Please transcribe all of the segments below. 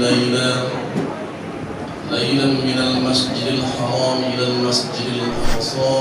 ليلا من المسجد الحرام إلى المسجد الأقصى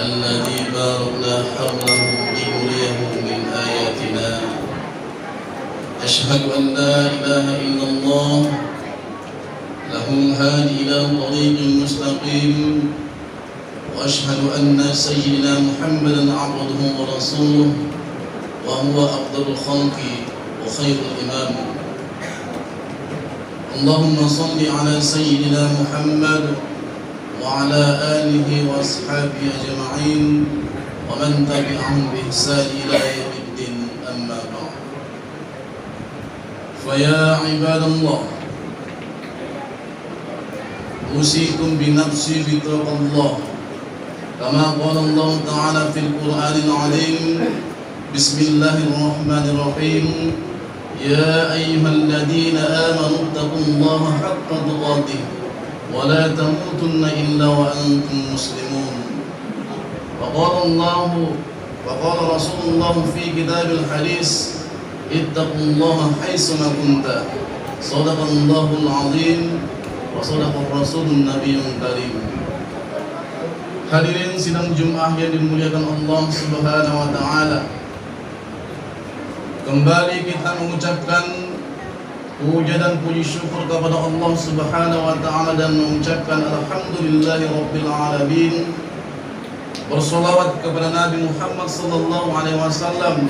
الذي باركنا حوله لنريه من آياتنا أشهد أن لا إله إلا الله له الهادي إلى طريق مستقيم وأشهد أن سيدنا محمدا عبده ورسوله وهو أفضل الخلق وخير الإمام. اللهم صل على سيدنا محمد وعلى آله وأصحابه أجمعين ومن تبعهم بإحسان إلى يوم الدين. أما بعد، فيا عباد الله، أوصيكم بنفسي بتقوى الله كما قال الله تعالى في القرآن العظيم: بسم الله الرحمن الرحيم، يا أيها الذين آمنوا اتقوا الله حق تقاته ولا تموتن إلا وأنتم مسلمون. وقال رسول الله في كتاب الحديث: اتقوا الله حيثما كنت. صدق الله العظيم وصدق الرسول النبي الكريم. Hadirin sidang Jumat yang dimuliakan Allah Subhanahu wa taala, kembali kita mengucapkan puja dan puji syukur kepada Allah Subhanahu wa taala dan mengucapkan alhamdulillahi rabbil alamin. Bersolawat kepada Nabi Muhammad sallallahu alaihi wasallam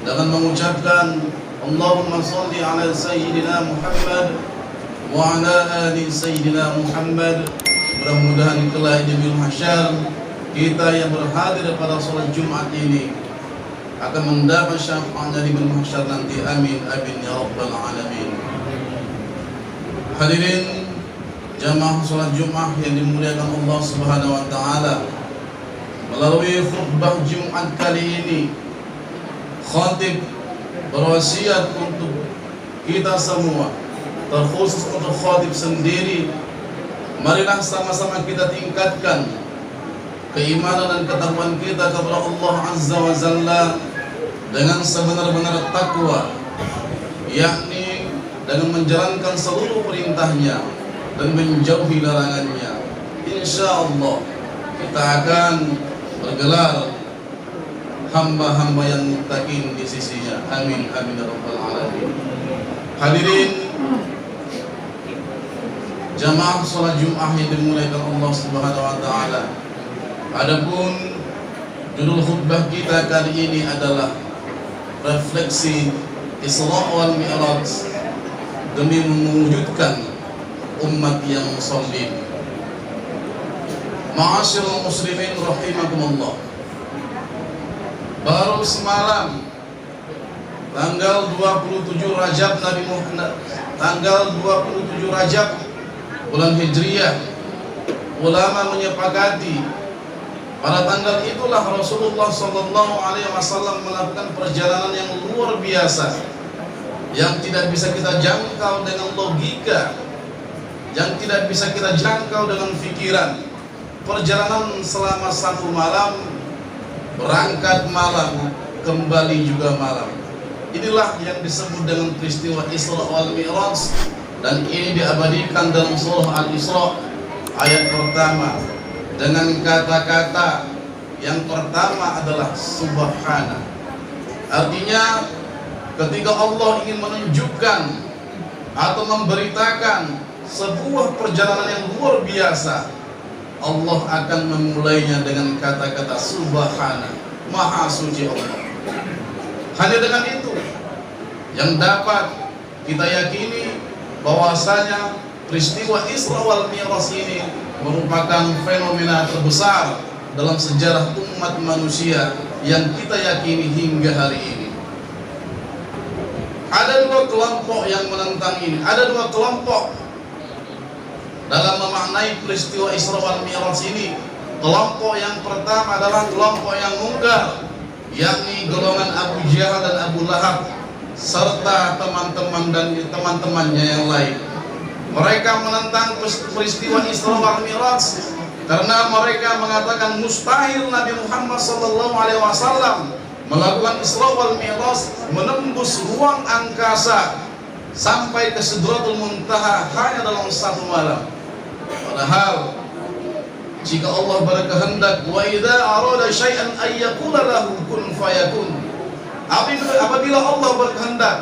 dengan mengucapkan Allahumma shalli ala sayyidina Muhammad wa ala ali sayyidina Muhammad. Mudah-mudahan kelak di yaumil mahsyar kita yang berhadir pada salat Jumat ini akan mendapat syafaat dari yaumil mahsyar nanti. Amin amin ya rabbal alamin. Hadirin jamaah salat Jumat yang dimuliakan Allah Subhanahu wa taala, melalui khutbah Jumat kali ini khatib berwasiat untuk kita semua, terkhusus untuk khatib sendiri. Marilah sama-sama kita tingkatkan keimanan dan ketakwaan kita kepada Allah Azza wa Jalla dengan sebenar-benar takwa, yakni dengan menjalankan seluruh perintahnya dan menjauhi larangannya. Insyaallah kita akan bergelar hamba-hamba yang muttaqin di sisinya. Amin amin ya rabbal alamin. Hadirin jamaah salat Jumat yang dimuliakan Allah Subhanahu wa taala. Adapun judul khutbah kita kali ini adalah refleksi Isra wal Mi'raj demi mewujudkan umat yang sholihin. Ma'asyiral muslimin rahimakumullah. Baru semalam tanggal 27 Rajab tanggal 27 Rajab bulan Hijriyah, ulama menyepakati pada tanggal itulah Rasulullah sallallahu alaihi wasallam melakukan perjalanan yang luar biasa, yang tidak bisa kita jangkau dengan logika, yang tidak bisa kita jangkau dengan pikiran. Perjalanan selama 1 malam, berangkat malam, kembali juga malam. Inilah yang disebut dengan peristiwa Isra wal Mi'raj, dan ini diabadikan dalam surah Al-Isra ayat pertama dengan kata-kata yang pertama adalah subhana. Artinya ketika Allah ingin menunjukkan atau memberitakan sebuah perjalanan yang luar biasa, Allah akan memulainya dengan kata-kata subhana, maha suci Allah. Hanya dengan itu yang dapat kita yakini bahwasanya peristiwa Isra wal Mi'raj ini merupakan fenomena terbesar dalam sejarah umat manusia yang kita yakini hingga hari ini. Ada 2 kelompok yang menentang ini. Ada 2 kelompok dalam memaknai peristiwa Isra wal Mi'raj ini. Kelompok yang pertama adalah kelompok yang mungkar, yakni golongan Abu Jahal dan Abu Lahab serta teman-teman dan teman-temannya yang lain. Mereka menentang peristiwa Isra wal Mi'raj karena mereka mengatakan mustahil Nabi Muhammad SAW melakukan Isra wal Mi'raj, menembus ruang angkasa sampai ke Sidratul Muntaha hanya dalam satu malam. Padahal jika Allah berkehendak, wa idza arada syai'an ay yaqula lahu kun fayakun. Apabila Allah berkehendak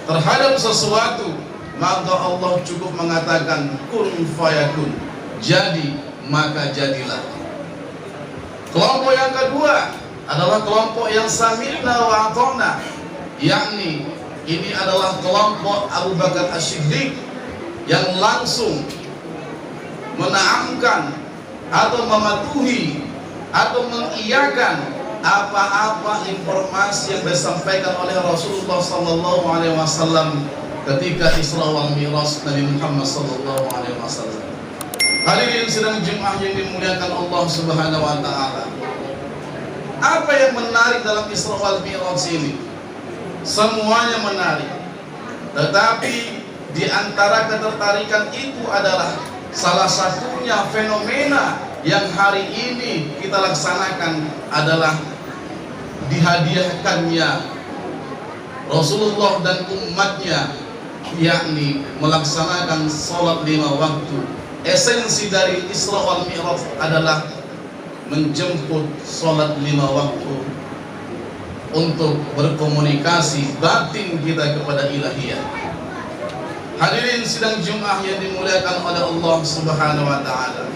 terhadap sesuatu, maka Allah cukup mengatakan kun fayakun, jadi maka jadilah. Kelompok yang kedua adalah kelompok yang sami'na wa ata'na, yakni ini adalah kelompok Abu Bakar As-Siddiq yang langsung menaamkan atau mematuhi atau mengiyakan apa-apa informasi yang disampaikan oleh Rasulullah sallallahu alaihi wasallam ketika Isra wal Mi'raj Nabi Muhammad sallallahu alaihi wasallam. Hadirin sidang Jumat yang dimuliakan Allah Subhanahu wa taala. Apa yang menarik dalam Isra wal Mi'raj ini? Semuanya menarik. Tetapi di antara ketertarikan itu adalah salah satunya fenomena yang hari ini kita laksanakan adalah dihadiahkannya Rasulullah dan umatnya, yakni melaksanakan sholat 5 waktu. Esensi dari Isra wal Mi'raj adalah menjemput sholat 5 waktu untuk berkomunikasi batin kita kepada ilahiyah. Hadirin sidang Jumat yang dimuliakan oleh Allah Subhanahu wa taala.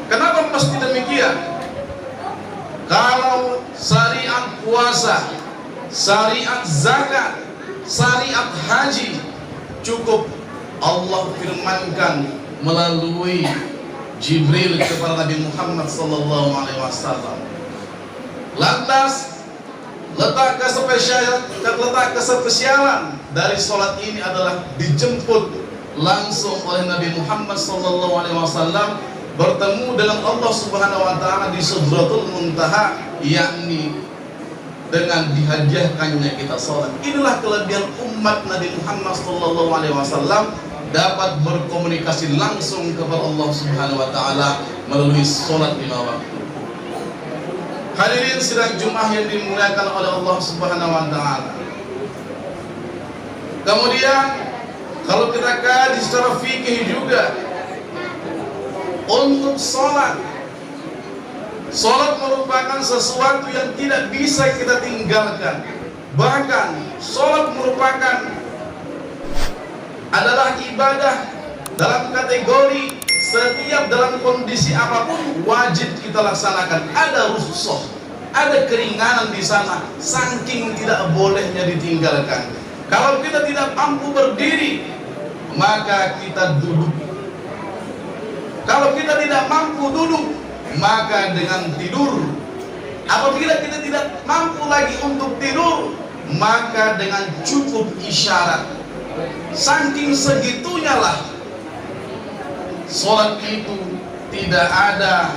Kenapa mesti demikian? Kalau syariat puasa, syariat zakat, syariat haji cukup Allah firmankan melalui Jibril kepada Nabi Muhammad sallallahu alaihi wasallam. Lantas letak kespesialan dari sholat ini adalah dijemput langsung oleh Nabi Muhammad sallallahu alaihi wasallam bertemu dengan Allah Subhanahu wa taala di Sidratul Muntaha, yakni dengan dihadiahkannya kita sholat. Inilah kelebihan umat Nabi Muhammad sallallahu alaihi wasallam, dapat berkomunikasi langsung kepada Allah Subhanahu wa taala melalui sholat 5 waktu. Hadirin sidang Jumat yang dimuliakan oleh Allah Subhanahu wa taala. Kemudian kalau kita kaji secara fikih juga, untuk sholat merupakan sesuatu yang tidak bisa kita tinggalkan. Bahkan sholat merupakan adalah ibadah dalam kategori setiap dalam kondisi apapun wajib kita laksanakan. Ada rukhsah, ada keringanan di sana, saking tidak bolehnya ditinggalkan. Kalau kita tidak mampu berdiri, maka kita duduk. Kalau kita tidak mampu duduk, maka dengan tidur. Apabila kita tidak mampu lagi untuk tidur, maka dengan cukup isyarat. Saking segitunya lah sholat itu tidak ada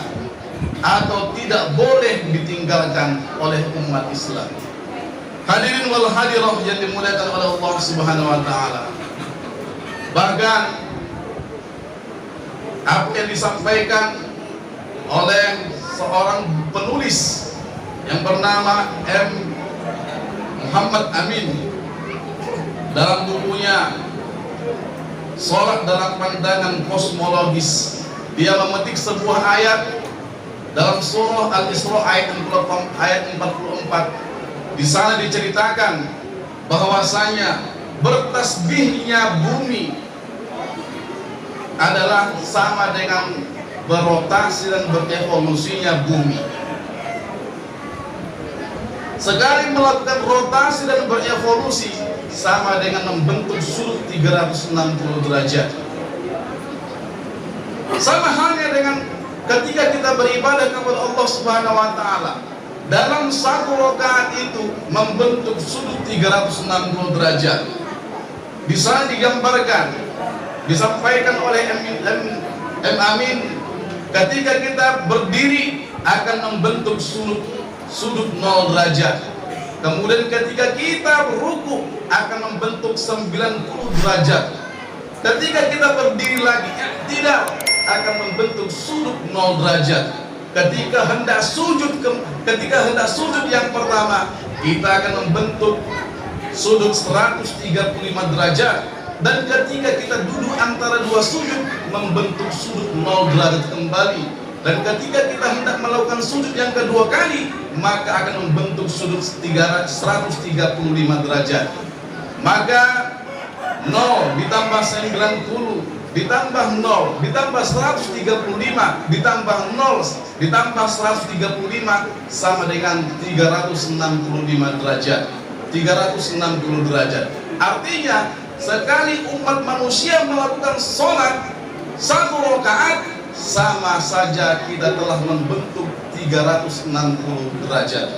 atau tidak boleh ditinggalkan oleh umat Islam. Hadirin wal hadirah yang dimuliakan oleh Allah Subhanahu wa taala. Bahkan apa yang disampaikan oleh seorang penulis yang bernama M. Muhammad Amin dalam bukunya Sholat dalam Pandangan Kosmologis, dia memetik sebuah ayat dalam surah Al-Isra ayat 44. Di sana diceritakan bahwasanya bertasbihnya bumi adalah sama dengan berotasi dan berevolusinya bumi. Sekali melakukan rotasi dan berevolusi sama dengan membentuk sudut 360 derajat. Sama halnya dengan ketika kita beribadah kepada Allah Subhanahu wa taala, dalam satu rakaat itu membentuk sudut 360 derajat. Di sana digambarkan, disampaikan oleh M. Amin, ketika kita berdiri akan membentuk sudut 0 derajat. Kemudian ketika kita beruku akan membentuk 90 derajat. Ketika kita berdiri lagi, tidak akan membentuk sudut 0 derajat. Ketika hendak sujud yang pertama, kita akan membentuk sudut 135 derajat, dan ketika kita duduk antara dua sudut membentuk sudut 0 derajat kembali, dan ketika kita hendak melakukan sudut yang kedua kali maka akan membentuk sudut 135 derajat. Maka 0 ditambah 90 ditambah 0 ditambah 135 ditambah 0 ditambah 135 sama dengan 365 derajat. 360 derajat. Artinya sekali umat manusia melakukan sholat 1 rakaat sama saja kita telah membentuk 360 derajat.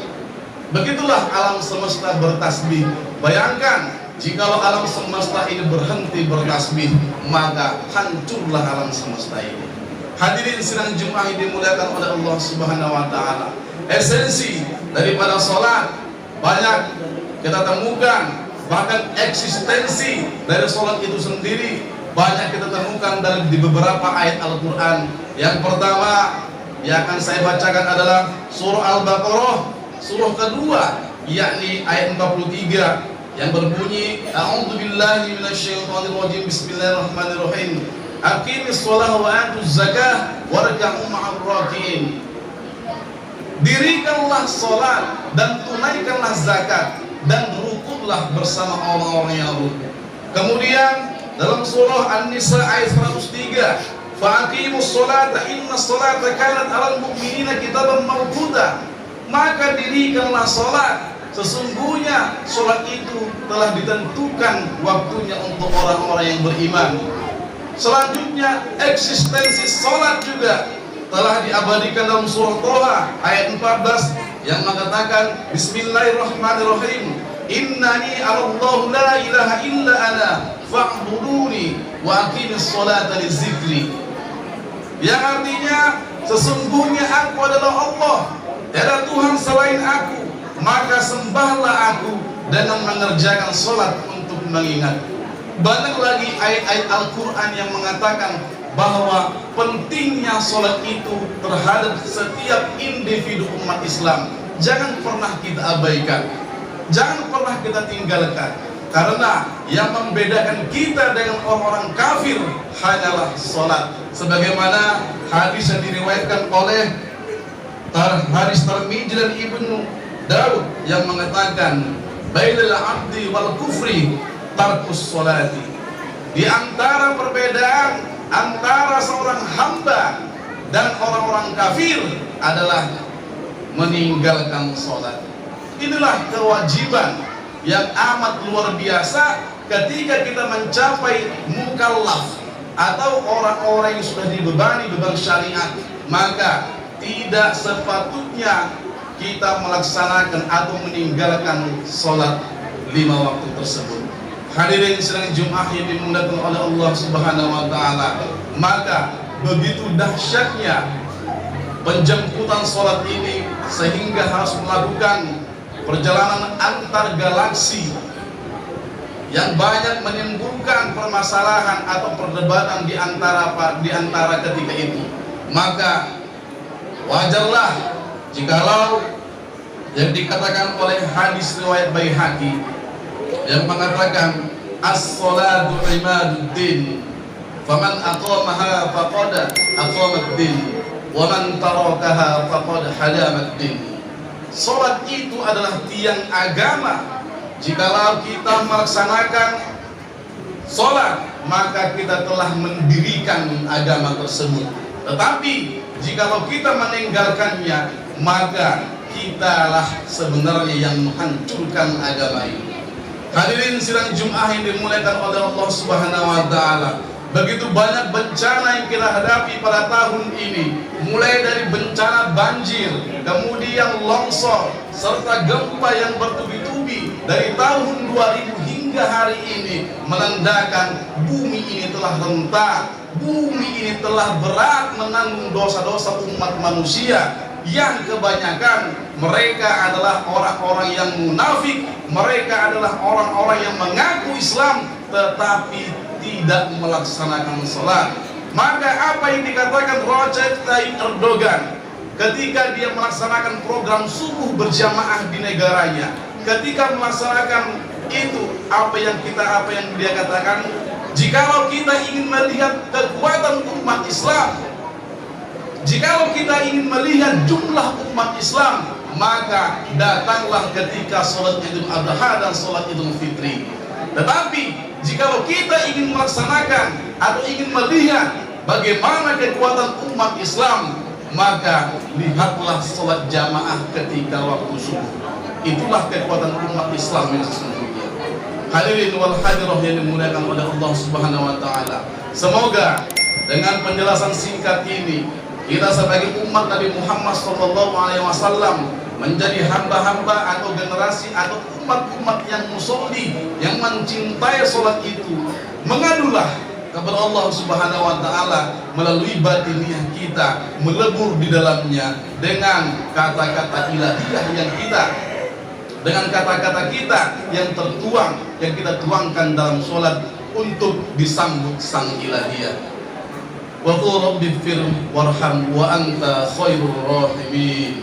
Begitulah alam semesta bertasbih. Bayangkan jikalau alam semesta ini berhenti bertasbih, maka hancurlah alam semesta ini. Hadirin sidang Jumat yang dimuliakan oleh Allah Subhanahu wa taala. Esensi daripada salat banyak kita temukan, bahkan eksistensi dari salat itu sendiri banyak kita temukan di beberapa ayat Al-Qur'an. Yang pertama yang akan saya bacakan adalah surah Al-Baqarah, surah kedua, yakni ayat 43 yang berbunyi a'udzubillahi minasyaitonirrajim bismillahirrahmanirrahim aqimis shalah wa atuz zakah warka'u ma'ar raki'in. Dirikanlah salat dan tunaikanlah zakat dan rukuklah bersama orang-orang yang rukuk. Kemudian dalam surah An-Nisa ayat 103, fa'aqimus sholata inna sholata kanat 'alal mu'minina kitaban mawquta. Maka dirikanlah salat, sesungguhnya salat itu telah ditentukan waktunya untuk orang-orang yang beriman. Selanjutnya eksistensi salat juga telah diabadikan dalam surah Toha ayat 14 yang mengatakan bismillahirrahmanirrahim innani Allahu la ilaha illa ana fa'buduni wa aqimis sholata lizikri, yang artinya sesungguhnya aku adalah Allah, tiada Tuhan selain aku, maka sembahlah aku dengan mengerjakan sholat untuk mengingat. Banyak lagi ayat-ayat Al-Quran yang mengatakan bahwa pentingnya sholat itu terhadap setiap individu umat Islam. Jangan pernah kita abaikan, jangan pernah kita tinggalkan, karena yang membedakan kita dengan orang-orang kafir hanyalah sholat. Sebagaimana hadis yang diriwayatkan oleh hadis Tirmidzi dan Ibnu Daud yang mengatakan bainal abdi wal kufri tarkus sholati. Di antara perbedaan antara seorang hamba dan orang-orang kafir adalah meninggalkan sholat. Inilah kewajiban yang amat luar biasa ketika kita mencapai mukallaf atau orang-orang yang sudah dibebani beban syariat, maka tidak sepatutnya kita melaksanakan atau meninggalkan sholat 5 waktu tersebut. Hadirin sidang Jumat yang dimuliakan oleh Allah Subhanahu wa taala, maka begitu dahsyatnya penjemputan sholat ini sehingga harus melakukan perjalanan antar galaksi yang banyak menimbulkan permasalahan atau perdebatan di antara ketika itu. Maka wajarlah jikalau yang dikatakan oleh hadis riwayat Baihaqi yang mengatakan as-salatu imaduddin faman aqamaha faqad aqamaddin wa man tarakaha faqad hadamaddin. Salat itu adalah tiang agama. Jikalau kita melaksanakan salat, maka kita telah mendirikan agama tersebut. Tetapi jikalau kita meninggalkannya, maka kitalah sebenarnya yang menghancurkan agama ini. Hadirin sidang Jumat yang dimuliakan oleh Allah Subhanahu wa taala, begitu banyak bencana yang kita hadapi pada tahun ini, mulai dari bencana banjir, kemudian longsor, serta gempa yang bertubi-tubi dari tahun 2000 hingga hari ini, menandakan bumi ini telah rentah, bumi ini telah berat menanggung dosa-dosa umat manusia yang kebanyakan mereka adalah orang-orang yang munafik, mereka adalah orang-orang yang mengaku Islam tetapi tidak melaksanakan salat. Maka apa yang dikatakan Recep Tayyip Erdogan ketika dia melaksanakan program subuh berjamaah di negaranya, ketika melaksanakan itu apa yang dia katakan, jikalau kita ingin melihat kekuatan umat Islam, jikalau kita ingin melihat jumlah umat Islam, maka datanglah ketika sholat Idul Adha dan sholat Idul Fitri. Tetapi jikalau kita ingin melaksanakan atau ingin melihat bagaimana kekuatan umat Islam, maka lihatlah sholat jamaah ketika waktu subuh. Itulah kekuatan umat Islam yang sesungguhnya. Hadirin wal hadirah yang dimuliakan oleh Allah Subhanahu wa taala. Semoga dengan penjelasan singkat ini kita sebagai umat Nabi Muhammad SAW menjadi hamba-hamba atau generasi atau umat-umat yang musolli, yang mencintai sholat itu. Mengadulah kepada Allah Subhanahu wa taala melalui batiniah kita, melebur di dalamnya dengan kata-kata ilahiyah yang kita, dengan kata-kata kita yang tertuang, yang kita tuangkan dalam sholat untuk disambut sang ilahiyah. Wa qul rabbighfir warham wa anta khairur rahimin.